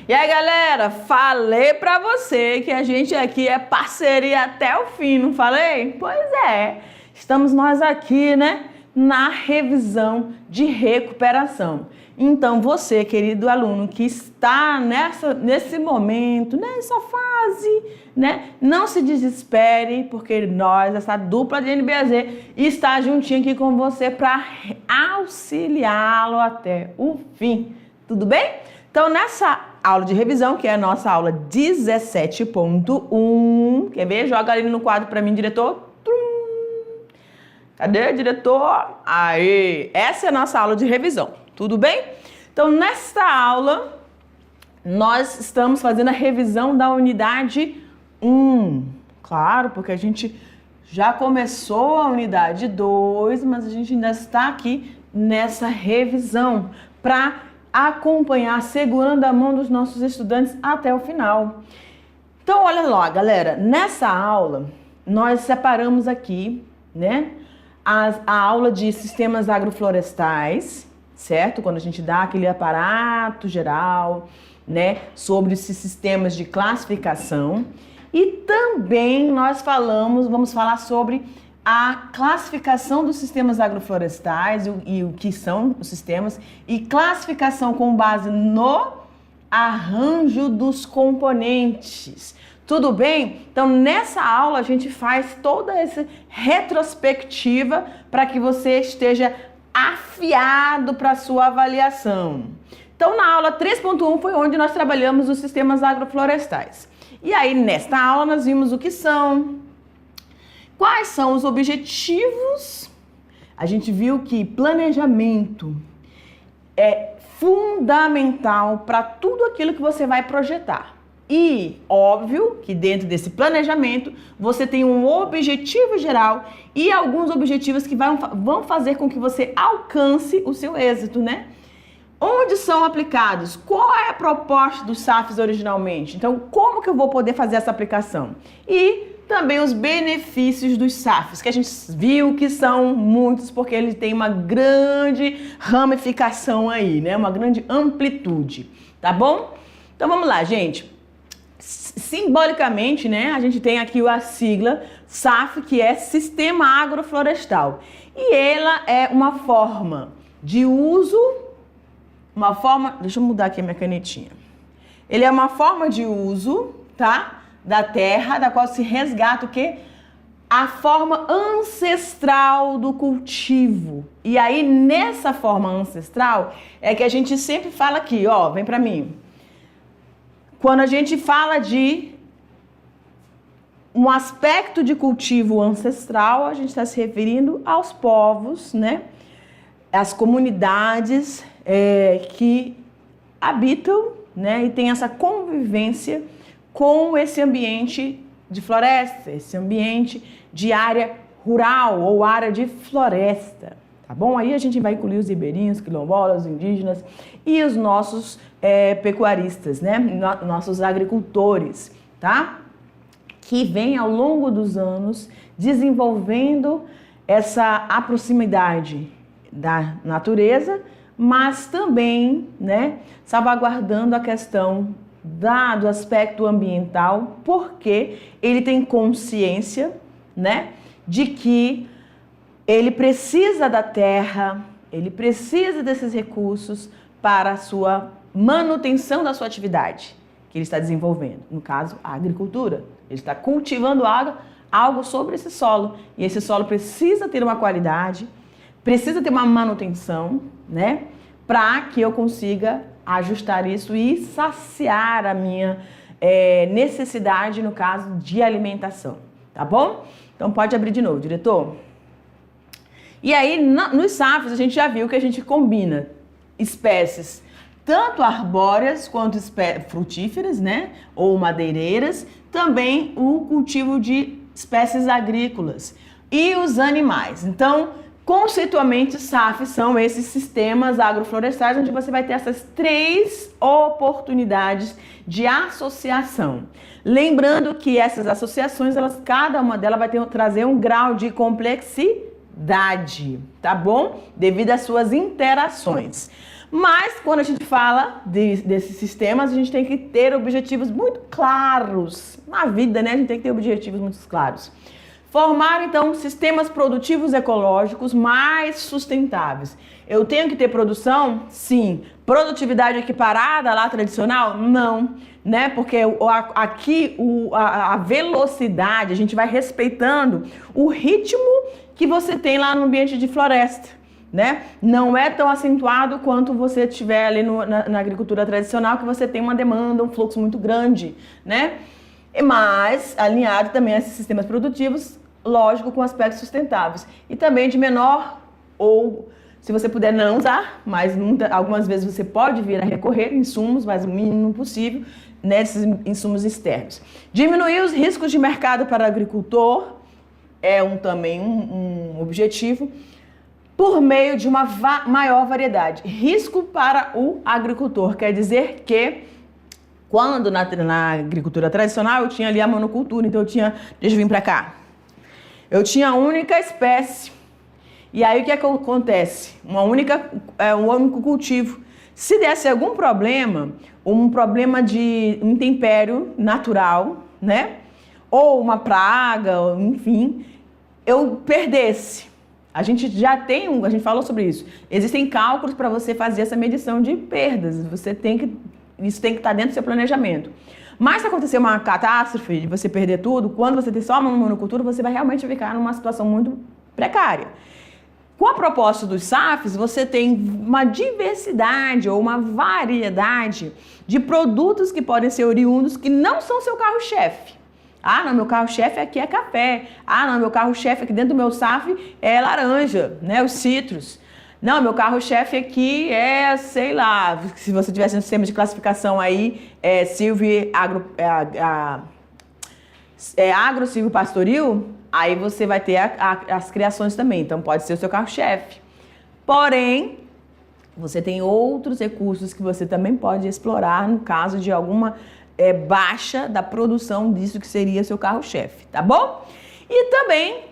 E aí, galera, falei pra você que a gente aqui é parceria até o fim, não falei? Pois é, estamos nós aqui, né, na revisão de recuperação. Então, você, querido aluno, que está nesse momento, nessa fase, né, não se desespere, porque nós, essa dupla de NBAZ, está juntinho aqui com você para auxiliá-lo até o fim. Tudo bem? Então, nessa aula de revisão, que é a nossa aula 17.1, quer ver? Joga ali no quadro para mim, diretor. Cadê, diretor? Aí, essa é a nossa aula de revisão, tudo bem? Então, nesta aula, nós estamos fazendo a revisão da unidade 1. Claro, porque a gente já começou a unidade 2, mas a gente ainda está aqui nessa revisão para acompanhar, segurando a mão dos nossos estudantes até o final. Então, olha lá, galera, nessa aula, nós separamos aqui, né, a aula de sistemas agroflorestais, certo? Quando a gente dá aquele aparato geral, né, sobre esses sistemas de classificação. E também nós vamos falar sobre a classificação dos sistemas agroflorestais e o que são os sistemas e classificação com base no arranjo dos componentes. Tudo bem? Então, nessa aula, a gente faz toda essa retrospectiva para que você esteja afiado para a sua avaliação. Então, na aula 3.1 foi onde nós trabalhamos os sistemas agroflorestais. E aí, nesta aula, nós vimos o que são, quais são os objetivos. A gente viu que planejamento é fundamental para tudo aquilo que você vai projetar. E, óbvio, que dentro desse planejamento, você tem um objetivo geral e alguns objetivos que vão fazer com que você alcance o seu êxito, né? Onde são aplicados? Qual é a proposta dos SAFs originalmente? Então, como que eu vou poder fazer essa aplicação? E também os benefícios dos SAFs, que a gente viu que são muitos, porque eles têm uma grande ramificação aí, né? Uma grande amplitude, tá bom? Então, vamos lá, gente. Simbolicamente, né, a gente tem aqui a sigla SAF, que é Sistema Agroflorestal. E ela é uma forma de uso, deixa eu mudar aqui a minha canetinha. Ele é uma forma de uso, tá, da terra, da qual se resgata o quê? A forma ancestral do cultivo. E aí, nessa forma ancestral, é que a gente sempre fala aqui, ó, vem pra mim. Quando a gente fala de um aspecto de cultivo ancestral, a gente está se referindo aos povos, né? As comunidades que habitam, né? E tem essa convivência com esse ambiente de floresta, esse ambiente de área rural ou área de floresta. Tá bom? Aí a gente vai incluir os ribeirinhos, quilombolas, os indígenas e os nossos pecuaristas, né? Nossos agricultores, tá? Que vem ao longo dos anos desenvolvendo essa proximidade da natureza, mas também, né, salvaguardando a questão do aspecto ambiental, porque ele tem consciência, né, de que ele precisa da terra, ele precisa desses recursos para a sua manutenção da sua atividade que ele está desenvolvendo. No caso, a agricultura. Ele está cultivando algo sobre esse solo. E esse solo precisa ter uma qualidade, precisa ter uma manutenção, né? Para que eu consiga ajustar isso e saciar a minha necessidade, no caso de alimentação. Tá bom? Então, pode abrir de novo, diretor. E aí, nos SAFs, a gente já viu que a gente combina espécies tanto arbóreas quanto frutíferas, né? Ou madeireiras. Também o cultivo de espécies agrícolas e os animais. Então, conceitualmente, SAFs são esses sistemas agroflorestais, onde você vai ter essas 3 oportunidades de associação. Lembrando que essas associações, cada uma delas vai trazer um grau de complexidade, tá bom? Devido às suas interações. Mas quando a gente fala desses sistemas, a gente tem que ter objetivos muito claros. Na vida, né? A gente tem que ter objetivos muito claros. Formar, então, sistemas produtivos ecológicos mais sustentáveis. Eu tenho que ter produção? Sim. Produtividade equiparada lá tradicional? Não. Né? Porque aqui a velocidade, a gente vai respeitando o ritmo que você tem lá no ambiente de floresta. Né? Não é tão acentuado quanto você tiver ali na agricultura tradicional, que você tem uma demanda, um fluxo muito grande, né? Mas alinhado também a esses sistemas produtivos, lógico, com aspectos sustentáveis. E também de menor, ou se você puder não usar, mas algumas vezes você pode vir a recorrer insumos, mas o mínimo possível, nesses insumos externos. Diminuir os riscos de mercado para o agricultor é também um objetivo, por meio de uma maior variedade. Risco para o agricultor quer dizer que quando na agricultura tradicional eu tinha ali a monocultura, então deixa eu vir para cá. Eu tinha a única espécie. E aí o que acontece? Um único cultivo. Se desse algum problema, um problema de intempério natural, né? Ou uma praga, enfim, eu perdesse. A gente falou sobre isso. Existem cálculos para você fazer essa medição de perdas. Isso tem que estar dentro do seu planejamento. Mas se acontecer uma catástrofe de você perder tudo, quando você tem só uma monocultura, você vai realmente ficar numa situação muito precária. Com a proposta dos SAFs, você tem uma diversidade ou uma variedade de produtos que podem ser oriundos que não são seu carro-chefe. Ah, não, meu carro-chefe aqui é café. Ah, não, meu carro-chefe aqui dentro do meu SAF é laranja, né, os citros. Não, meu carro-chefe aqui é, sei lá, se você tivesse um sistema de classificação aí, agro silvopastoril, aí você vai ter as criações também, então pode ser o seu carro-chefe. Porém, você tem outros recursos que você também pode explorar no caso de alguma baixa da produção disso que seria seu carro-chefe, tá bom? E também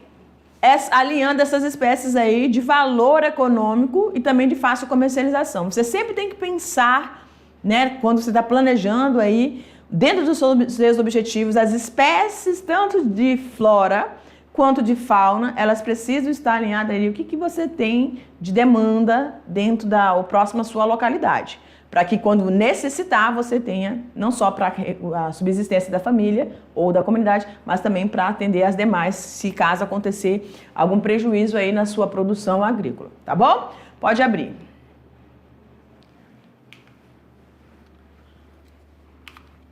alinhando essas espécies aí de valor econômico e também de fácil comercialização. Você sempre tem que pensar, né, quando você está planejando aí, dentro dos seus objetivos, as espécies, tanto de flora quanto de fauna, elas precisam estar alinhadas ali. O que você tem de demanda dentro próximo à sua localidade. Para que quando necessitar, você tenha, não só para a subsistência da família ou da comunidade, mas também para atender as demais, se caso acontecer algum prejuízo aí na sua produção agrícola, tá bom? Pode abrir.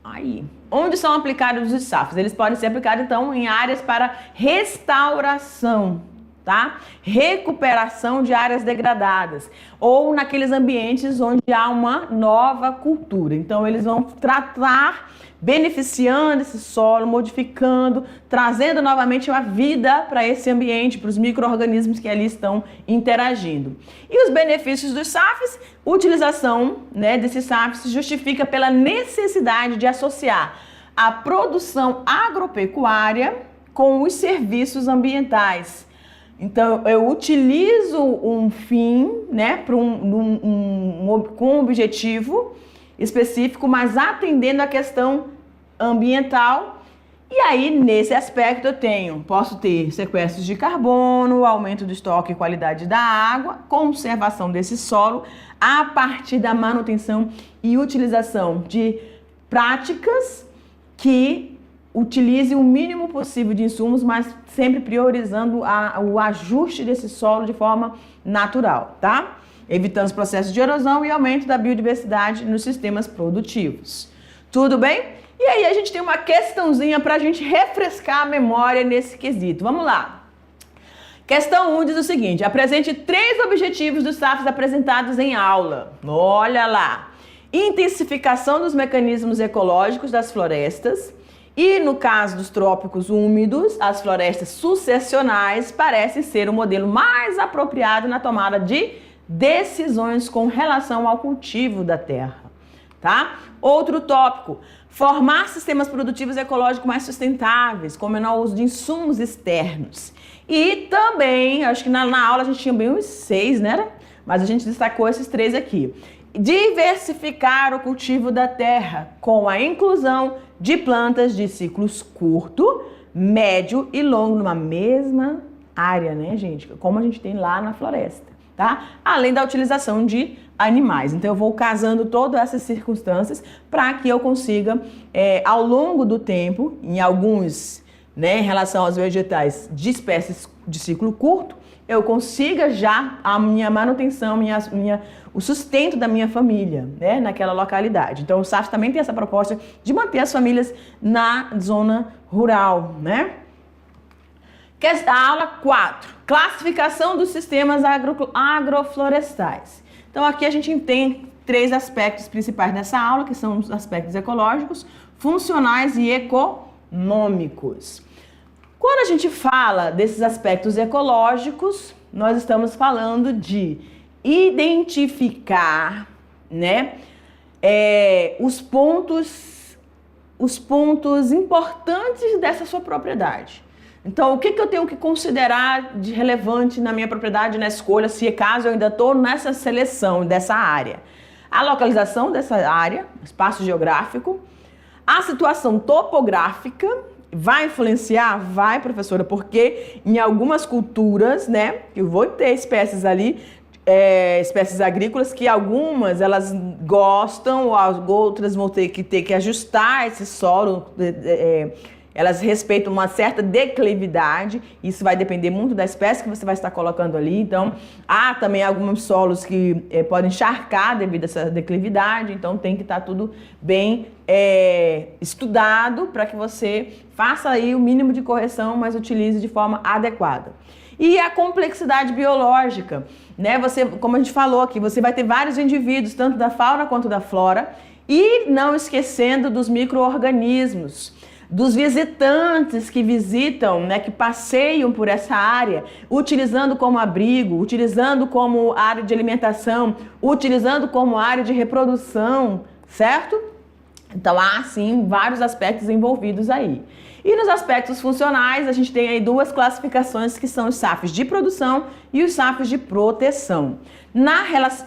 Aí, onde são aplicados os SAFs? Eles podem ser aplicados, então, em áreas para restauração, tá? Recuperação de áreas degradadas ou naqueles ambientes onde há uma nova cultura. Então, eles vão tratar, beneficiando esse solo, modificando, trazendo novamente uma vida para esse ambiente, para os micro-organismos que ali estão interagindo. E os benefícios dos SAFs, utilização, né, desses SAFs se justifica pela necessidade de associar a produção agropecuária com os serviços ambientais. Então, eu utilizo um fim, né, com um objetivo específico, mas atendendo a questão ambiental. E aí, nesse aspecto, posso ter sequestros de carbono, aumento do estoque e qualidade da água, conservação desse solo, a partir da manutenção e utilização de práticas que utilize o mínimo possível de insumos, mas sempre priorizando o ajuste desse solo de forma natural, tá? Evitando os processos de erosão e aumento da biodiversidade nos sistemas produtivos. Tudo bem? E aí a gente tem uma questãozinha para a gente refrescar a memória nesse quesito. Vamos lá. Questão 1 diz o seguinte: apresente 3 objetivos dos SAFs apresentados em aula. Olha lá. Intensificação dos mecanismos ecológicos das florestas. E no caso dos trópicos úmidos, as florestas sucessionais parecem ser o modelo mais apropriado na tomada de decisões com relação ao cultivo da terra, tá? Outro tópico: formar sistemas produtivos ecológicos mais sustentáveis, com menor uso de insumos externos. E também, acho que na aula a gente tinha bem uns 6, né? mas a gente destacou esses 3 aqui. Diversificar o cultivo da terra com a inclusão de plantas de ciclos curto, médio e longo numa mesma área, né, gente? Como a gente tem lá na floresta, tá? Além da utilização de animais. Então, eu vou casando todas essas circunstâncias para que eu consiga, ao longo do tempo, em alguns, né, em relação aos vegetais de espécies de ciclo curto, eu consiga já a minha manutenção, o sustento da minha família, né, naquela localidade. Então, o SAF também tem essa proposta de manter as famílias na zona rural, né? A aula 4, classificação dos sistemas agroflorestais. Então, aqui a gente tem 3 aspectos principais nessa aula, que são os aspectos ecológicos, funcionais e econômicos. Quando a gente fala desses aspectos ecológicos, nós estamos falando de identificar, né, os pontos importantes dessa sua propriedade. Então, o que eu tenho que considerar de relevante na minha propriedade, na escolha, se caso eu ainda estou nessa seleção dessa área? A localização dessa área, espaço geográfico, a situação topográfica, vai influenciar? Vai, professora, porque em algumas culturas, né, eu vou ter espécies ali, espécies agrícolas que algumas elas gostam, outras vão ter que ajustar esse solo, elas respeitam uma certa declividade, isso vai depender muito da espécie que você vai estar colocando ali. Então, há também alguns solos que podem encharcar devido a essa declividade, então tem que estar tudo bem estudado para que você faça aí o mínimo de correção, mas utilize de forma adequada. E a complexidade biológica, né? Você, como a gente falou aqui, você vai ter vários indivíduos, tanto da fauna quanto da flora, e não esquecendo dos micro-organismos, dos visitantes que visitam, né, que passeiam por essa área, utilizando como abrigo, utilizando como área de alimentação, utilizando como área de reprodução, certo? Então, há, sim, vários aspectos envolvidos aí. E nos aspectos funcionais, a gente tem aí 2 classificações que são os SAFs de produção e os SAFs de proteção.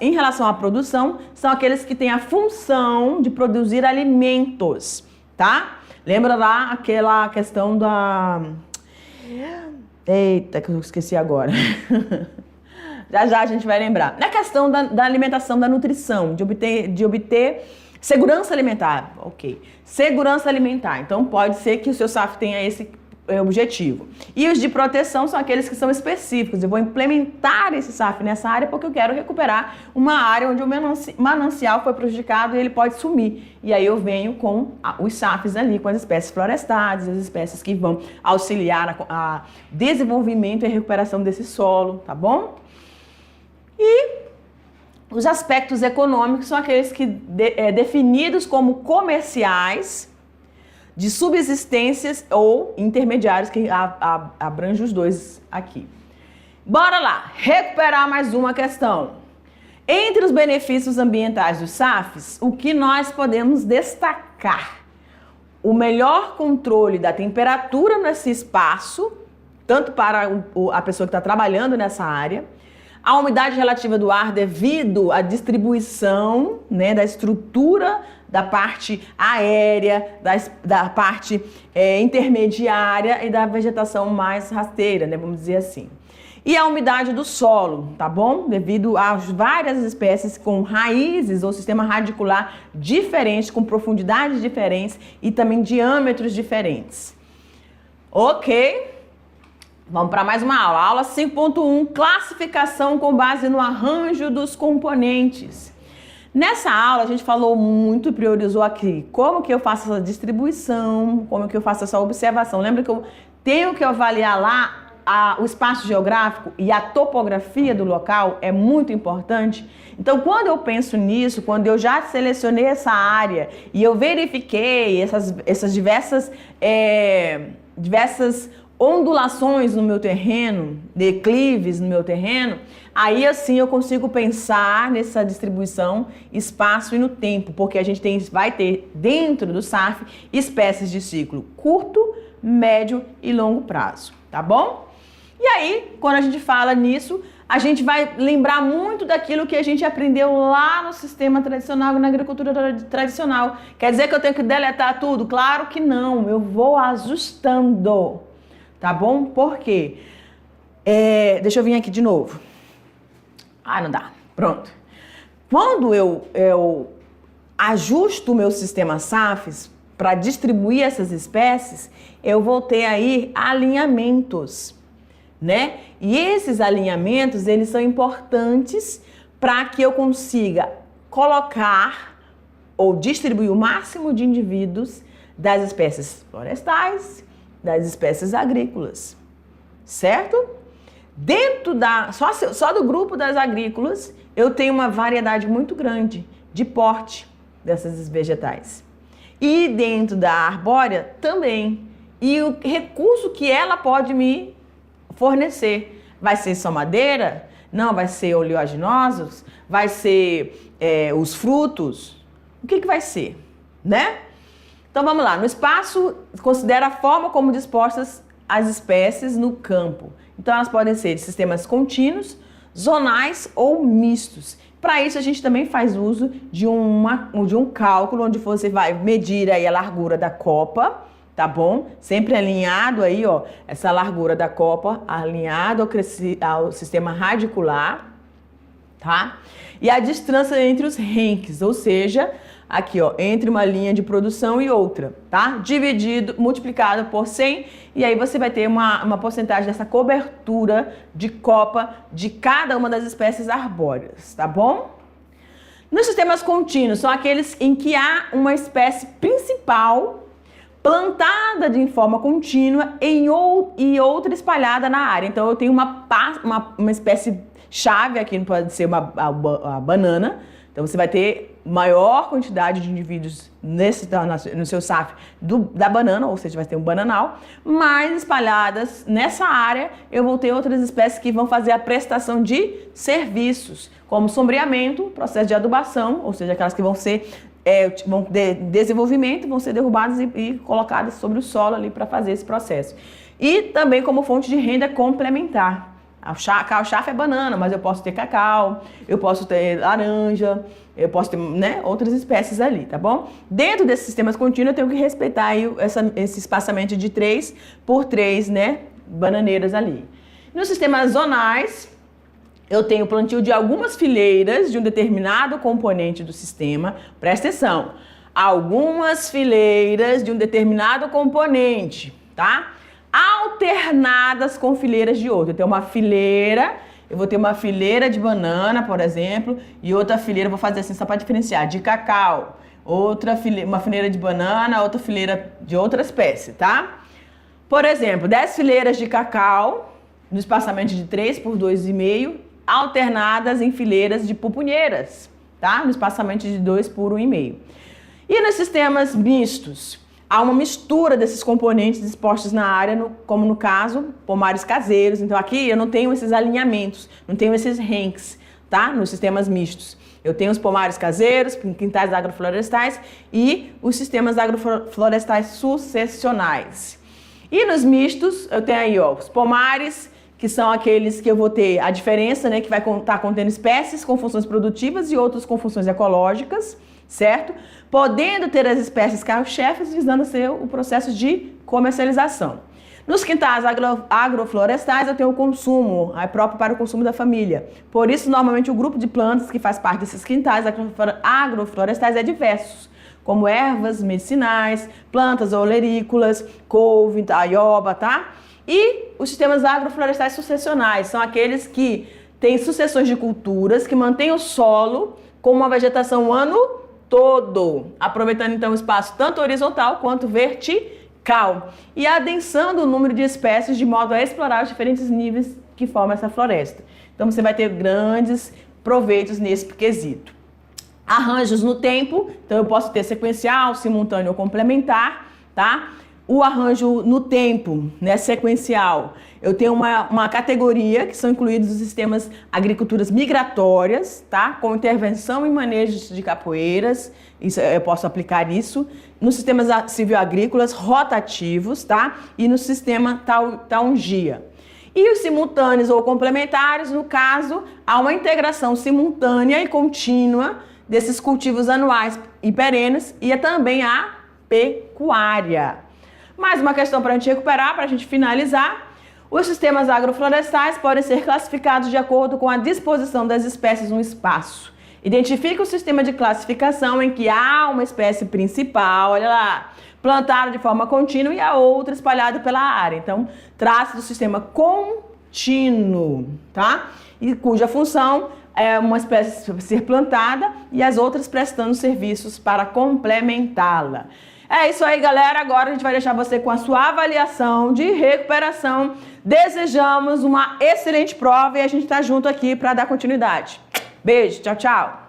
Em relação à produção, são aqueles que têm a função de produzir alimentos, tá? Lembra lá aquela questão da... Eita, que eu esqueci agora. Já a gente vai lembrar. Na questão da alimentação, da nutrição, de obter segurança alimentar. Ok. Segurança alimentar. Então, pode ser que o seu SAF tenha esse objetivo. E os de proteção são aqueles que são específicos. Eu vou implementar esse SAF nessa área porque eu quero recuperar uma área onde o manancial foi prejudicado e ele pode sumir. E aí eu venho com os SAFs ali, com as espécies florestais, as espécies que vão auxiliar a desenvolvimento e recuperação desse solo, tá bom? E os aspectos econômicos são aqueles que definidos como comerciais, de subsistências ou intermediários, que abrange os 2 aqui. Bora lá, recuperar mais uma questão. Entre os benefícios ambientais dos SAFs, o que nós podemos destacar? O melhor controle da temperatura nesse espaço, tanto para a pessoa que está trabalhando nessa área, a umidade relativa do ar devido à distribuição, né, da estrutura da parte aérea, da parte intermediária e da vegetação mais rasteira, né, vamos dizer assim. E a umidade do solo, tá bom? Devido às várias espécies com raízes ou sistema radicular diferentes, com profundidades diferentes e também diâmetros diferentes. Ok? Vamos para mais uma aula. Aula 5.1, classificação com base no arranjo dos componentes. Nessa aula a gente falou muito, priorizou aqui como que eu faço essa distribuição, como que eu faço essa observação. Lembra que eu tenho que avaliar lá o espaço geográfico e a topografia do local é muito importante. Então, quando eu penso nisso, quando eu já selecionei essa área e eu verifiquei essas diversas ondulações no meu terreno, declives no meu terreno, aí assim eu consigo pensar nessa distribuição, espaço e no tempo, porque a gente vai ter dentro do SAF espécies de ciclo curto, médio e longo prazo, tá bom? E aí, quando a gente fala nisso, a gente vai lembrar muito daquilo que a gente aprendeu lá no sistema tradicional, na agricultura tradicional. Quer dizer que eu tenho que deletar tudo? Claro que não, eu vou ajustando, tá bom? Por quê? Deixa eu vir aqui de novo. Ah, não dá. Pronto. Quando eu ajusto o meu sistema SAFs para distribuir essas espécies, eu vou ter aí alinhamentos, né? E esses alinhamentos, eles são importantes para que eu consiga colocar ou distribuir o máximo de indivíduos das espécies florestais, das espécies agrícolas, certo? Dentro só do grupo das agrícolas, eu tenho uma variedade muito grande de porte dessas vegetais. E dentro da arbórea também. E o recurso que ela pode me fornecer. Vai ser só madeira? Não, vai ser oleaginosos? Vai ser os frutos? O que vai ser, né? Então vamos lá. No espaço, considera a forma como dispostas as espécies no campo. Então elas podem ser de sistemas contínuos, zonais ou mistos. Para isso a gente também faz uso de um cálculo onde você vai medir aí a largura da copa, tá bom? Sempre alinhado aí, ó, essa largura da copa alinhado ao sistema radicular, tá? E a distância entre os renques, ou seja, aqui, ó, entre uma linha de produção e outra, tá? Multiplicado por 100, e aí você vai ter uma porcentagem dessa cobertura de copa de cada uma das espécies arbóreas, tá bom? Nos sistemas contínuos, são aqueles em que há uma espécie principal plantada de forma contínua e outra espalhada na área. Então, eu tenho uma espécie chave aqui, pode ser a banana. Então, você vai ter maior quantidade de indivíduos no seu SAF da banana, ou seja, vai ter um bananal, mais espalhadas nessa área, eu vou ter outras espécies que vão fazer a prestação de serviços, como sombreamento, processo de adubação, ou seja, aquelas que vão ter desenvolvimento, vão ser derrubadas e colocadas sobre o solo ali para fazer esse processo. E também como fonte de renda complementar. A chafra é banana, mas eu posso ter cacau, eu posso ter laranja, eu posso ter, né, outras espécies ali, tá bom? Dentro desses sistemas contínuos eu tenho que respeitar aí esse espaçamento de 3 por 3, né, bananeiras ali. Nos sistemas zonais, eu tenho plantio de algumas fileiras de um determinado componente do sistema. Presta atenção, algumas fileiras de um determinado componente, tá? Alternadas com fileiras de outro. Eu tenho uma fileira, eu vou ter uma fileira de banana, por exemplo, e outra fileira, vou fazer assim só para diferenciar, de cacau. Uma fileira de banana, outra fileira de outra espécie, tá? Por exemplo, 10 fileiras de cacau, no espaçamento de 3 por 2,5, alternadas em fileiras de pupunheiras, tá? No espaçamento de 2 por 1,5. E nos sistemas mistos, há uma mistura desses componentes dispostos na área, como no caso, pomares caseiros. Então aqui eu não tenho esses alinhamentos, não tenho esses renques, tá? Nos sistemas mistos. Eu tenho os pomares caseiros, quintais agroflorestais e os sistemas agroflorestais sucessionais. E nos mistos, eu tenho aí, ó, os pomares, que são aqueles que eu vou ter a diferença, né, que vai estar contendo espécies com funções produtivas e outras com funções ecológicas, certo? Podendo ter as espécies carro-chefes, visando ser o processo de comercialização. Nos quintais agroflorestais, eu tenho o consumo, é próprio para o consumo da família. Por isso, normalmente, o grupo de plantas que faz parte desses quintais agroflorestais é diversos, como ervas medicinais, plantas olerícolas, couve, aioba, tá? E os sistemas agroflorestais sucessionais são aqueles que têm sucessões de culturas que mantêm o solo com uma vegetação o ano todo, aproveitando então o espaço tanto horizontal quanto vertical e adensando o número de espécies de modo a explorar os diferentes níveis que formam essa floresta. Então você vai ter grandes proveitos nesse quesito. Arranjos no tempo, então eu posso ter sequencial, simultâneo ou complementar, tá? O arranjo no tempo, né, sequencial, eu tenho uma categoria que são incluídos os sistemas agriculturas migratórias, tá? Com intervenção e manejo de capoeiras, isso, eu posso aplicar isso. Nos sistemas civil-agrícolas rotativos, tá? E no sistema taungia. E os simultâneos ou complementares, no caso, há uma integração simultânea e contínua desses cultivos anuais e perenes e também a pecuária. Mais uma questão para a gente recuperar, para a gente finalizar. Os sistemas agroflorestais podem ser classificados de acordo com a disposição das espécies no espaço. Identifique o sistema de classificação em que há uma espécie principal, olha lá, plantada de forma contínua e a outra espalhada pela área. Então, trate do sistema contínuo, tá? E cuja função é uma espécie ser plantada e as outras prestando serviços para complementá-la. É isso aí, galera. Agora a gente vai deixar você com a sua avaliação de recuperação. Desejamos uma excelente prova e a gente tá junto aqui para dar continuidade. Beijo, tchau, tchau.